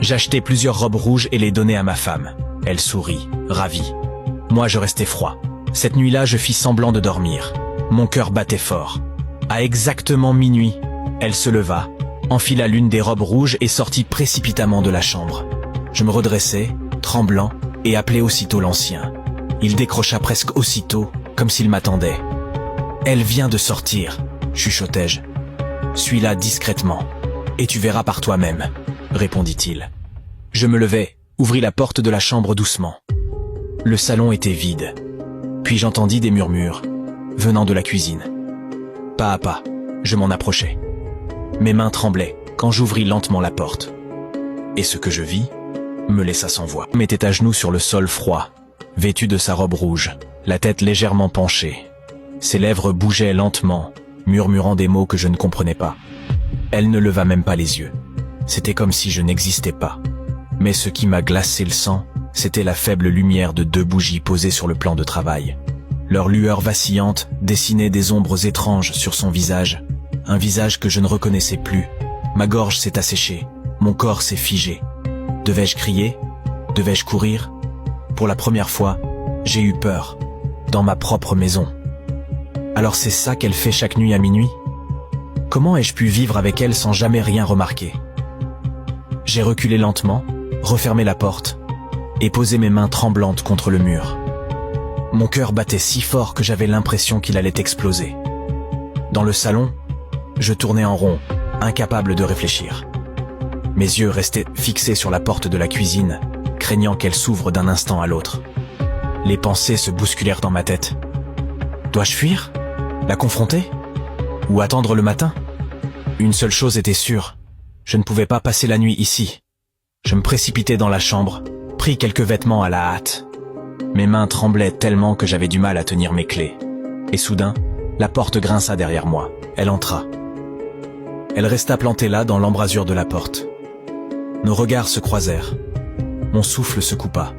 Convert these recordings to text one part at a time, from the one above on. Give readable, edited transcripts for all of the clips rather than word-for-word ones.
J'achetais plusieurs robes rouges et les donnais à ma femme. Elle sourit, ravie. Moi, je restais froid. Cette nuit-là, je fis semblant de dormir. Mon cœur battait fort. À exactement minuit, elle se leva, enfila l'une des robes rouges et sortit précipitamment de la chambre. Je me redressai, tremblant, et appelai aussitôt l'ancien. Il décrocha presque aussitôt, comme s'il m'attendait. « Elle vient de sortir », chuchotai-je. « Suis-la discrètement, et tu verras par toi-même », répondit-il. Je me levai, ouvris la porte de la chambre doucement. Le salon était vide. Puis j'entendis des murmures, venant de la cuisine. Pas à pas, je m'en approchai. Mes mains tremblaient quand j'ouvris lentement la porte. Et ce que je vis me laissa sans voix. Elle était à genoux sur le sol froid, vêtue de sa robe rouge, la tête légèrement penchée. Ses lèvres bougeaient lentement, murmurant des mots que je ne comprenais pas. Elle ne leva même pas les yeux. C'était comme si je n'existais pas. Mais ce qui m'a glacé le sang, c'était la faible lumière de 2 bougies posées sur le plan de travail. Leur lueur vacillante dessinait des ombres étranges sur son visage, un visage que je ne reconnaissais plus. Ma gorge s'est asséchée, mon corps s'est figé. Devais-je crier? Devais-je courir? Pour la première fois, j'ai eu peur, dans ma propre maison. Alors c'est ça qu'elle fait chaque nuit à minuit? Comment ai-je pu vivre avec elle sans jamais rien remarquer? J'ai reculé lentement, refermé la porte, et posé mes mains tremblantes contre le mur. Mon cœur battait si fort que j'avais l'impression qu'il allait exploser. Dans le salon, je tournais en rond, incapable de réfléchir. Mes yeux restaient fixés sur la porte de la cuisine, craignant qu'elle s'ouvre d'un instant à l'autre. Les pensées se bousculèrent dans ma tête. Dois-je fuir? La confronter? Ou attendre le matin? Une seule chose était sûre, je ne pouvais pas passer la nuit ici. Je me précipitai dans la chambre, pris quelques vêtements à la hâte. Mes mains tremblaient tellement que j'avais du mal à tenir mes clés. Et soudain, la porte grinça derrière moi. Elle entra. Elle resta plantée là dans l'embrasure de la porte. Nos regards se croisèrent. Mon souffle se coupa.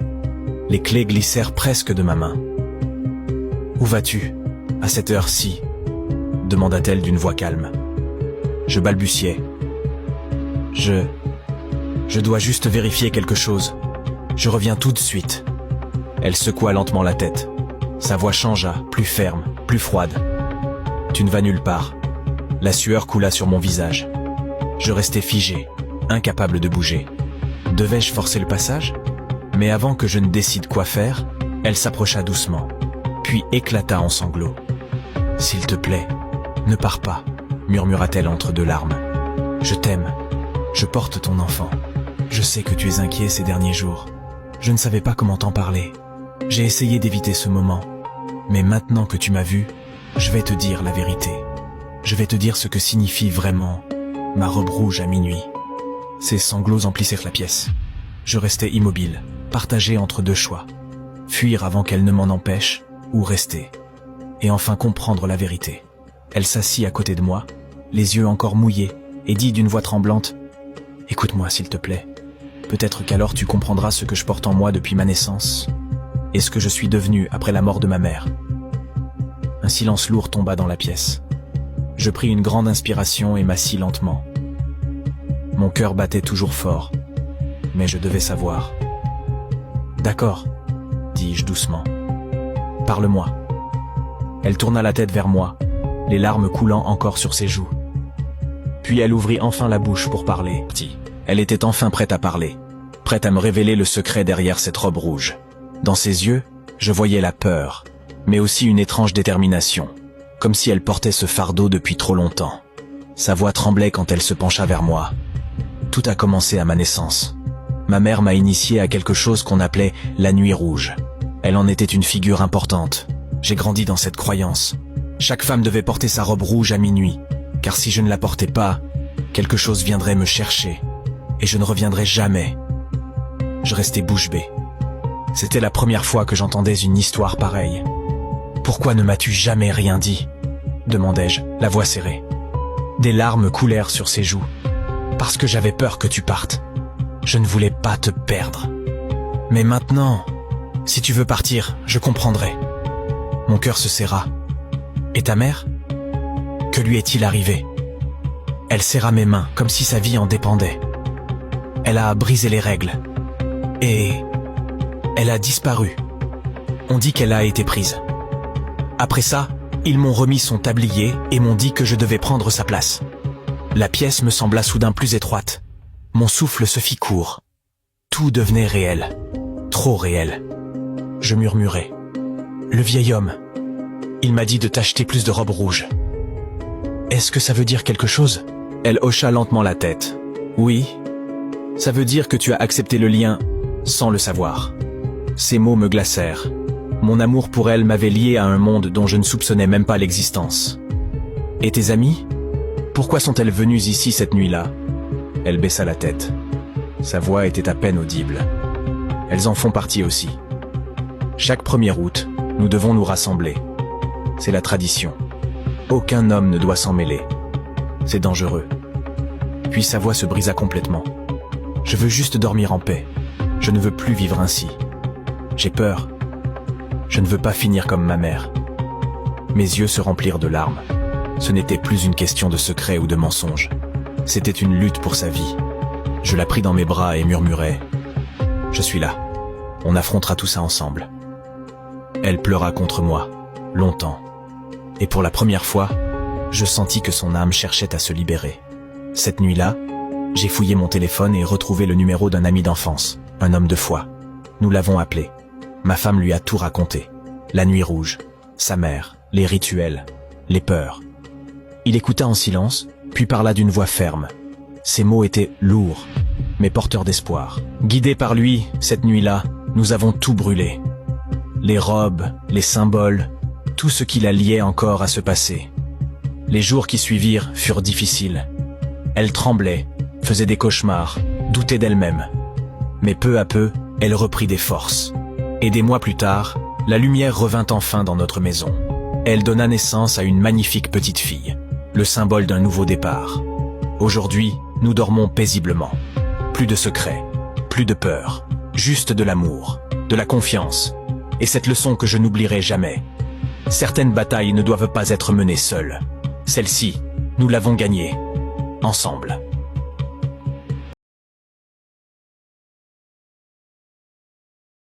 Les clés glissèrent presque de ma main. « Où vas-tu, à cette heure-ci » demanda-t-elle d'une voix calme. Je balbutiai. Je dois juste vérifier quelque chose. Je reviens tout de suite. Elle secoua lentement la tête. Sa voix changea, plus ferme, plus froide. Tu ne vas nulle part. La sueur coula sur mon visage. Je restais figé, incapable de bouger. Devais-je forcer le passage? Mais avant que je ne décide quoi faire, elle s'approcha doucement, puis éclata en sanglots. « S'il te plaît, ne pars pas » murmura-t-elle entre 2 larmes. « Je t'aime. Je porte ton enfant. Je sais que tu es inquiet ces derniers jours. Je ne savais pas comment t'en parler. J'ai essayé d'éviter ce moment. Mais maintenant que tu m'as vu, je vais te dire la vérité. Je vais te dire ce que signifie vraiment ma robe rouge à minuit. » Ses sanglots emplissèrent la pièce. Je restais immobile, partagé entre 2 choix. Fuir avant qu'elle ne m'en empêche, ou rester. Et enfin comprendre la vérité. Elle s'assit à côté de moi, les yeux encore mouillés, et dit d'une voix tremblante « Écoute-moi s'il te plaît. Peut-être qu'alors tu comprendras ce que je porte en moi depuis ma naissance, et ce que je suis devenu après la mort de ma mère. » Un silence lourd tomba dans la pièce. Je pris une grande inspiration et m'assis lentement. Mon cœur battait toujours fort, mais je devais savoir. « D'accord, » dis-je doucement. « Parle-moi. » Elle tourna la tête vers moi, les larmes coulant encore sur ses joues. Puis elle ouvrit enfin la bouche pour parler. Elle était enfin prête à parler, prête à me révéler le secret derrière cette robe rouge. Dans ses yeux, je voyais la peur, mais aussi une étrange détermination, comme si elle portait ce fardeau depuis trop longtemps. Sa voix tremblait quand elle se pencha vers moi. Tout a commencé à ma naissance. Ma mère m'a initié à quelque chose qu'on appelait la nuit rouge. Elle en était une figure importante. J'ai grandi dans cette croyance. Chaque femme devait porter sa robe rouge à minuit, car si je ne la portais pas, quelque chose viendrait me chercher, et je ne reviendrais jamais. Je restais bouche bée. C'était la première fois que j'entendais une histoire pareille. « Pourquoi ne m'as-tu jamais rien dit ?» demandai-je, la voix serrée. Des larmes coulèrent sur ses joues. « Parce que j'avais peur que tu partes. Je ne voulais pas te perdre. Mais maintenant, si tu veux partir, je comprendrai. » Mon cœur se serra. « Et ta mère? Que lui est-il arrivé ?» Elle serra mes mains, comme si sa vie en dépendait. Elle a brisé les règles. Et elle a disparu. On dit qu'elle a été prise. Après ça, ils m'ont remis son tablier et m'ont dit que je devais prendre sa place. La pièce me sembla soudain plus étroite. Mon souffle se fit court. Tout devenait réel. Trop réel. Je murmurai. Le vieil homme. Il m'a dit de t'acheter plus de robes rouges. Est-ce que ça veut dire quelque chose? Elle hocha lentement la tête. Oui. Ça veut dire que tu as accepté le lien sans le savoir. Ces mots me glacèrent. Mon amour pour elle m'avait lié à un monde dont je ne soupçonnais même pas l'existence. Et tes amis? Pourquoi sont-elles venues ici cette nuit-là? Elle baissa la tête. Sa voix était à peine audible. Elles en font partie aussi. Chaque 1er août, nous devons nous rassembler. C'est la tradition. Aucun homme ne doit s'en mêler. C'est dangereux. Puis sa voix se brisa complètement. Je veux juste dormir en paix. Je ne veux plus vivre ainsi. J'ai peur. Je ne veux pas finir comme ma mère. Mes yeux se remplirent de larmes. Ce n'était plus une question de secret ou de mensonge. C'était une lutte pour sa vie. Je la pris dans mes bras et murmurai « Je suis là. On affrontera tout ça ensemble. » Elle pleura contre moi, longtemps. Et pour la première fois, je sentis que son âme cherchait à se libérer. Cette nuit-là, j'ai fouillé mon téléphone et retrouvé le numéro d'un ami d'enfance, un homme de foi. Nous l'avons appelé. Ma femme lui a tout raconté. La nuit rouge, sa mère, les rituels, les peurs. Il écouta en silence, puis parla d'une voix ferme. Ses mots étaient lourds, mais porteurs d'espoir. Guidés par lui, cette nuit-là, nous avons tout brûlé. Les robes, les symboles, tout ce qui la liait encore à ce passé. Les jours qui suivirent furent difficiles. Elle tremblait, faisait des cauchemars, doutait d'elle-même. Mais peu à peu, elle reprit des forces. Et des mois plus tard, la lumière revint enfin dans notre maison. Elle donna naissance à une magnifique petite fille, le symbole d'un nouveau départ. Aujourd'hui, nous dormons paisiblement. Plus de secrets, plus de peur, juste de l'amour, de la confiance. Et cette leçon que je n'oublierai jamais. Certaines batailles ne doivent pas être menées seules. Celle-ci, nous l'avons gagnée, ensemble.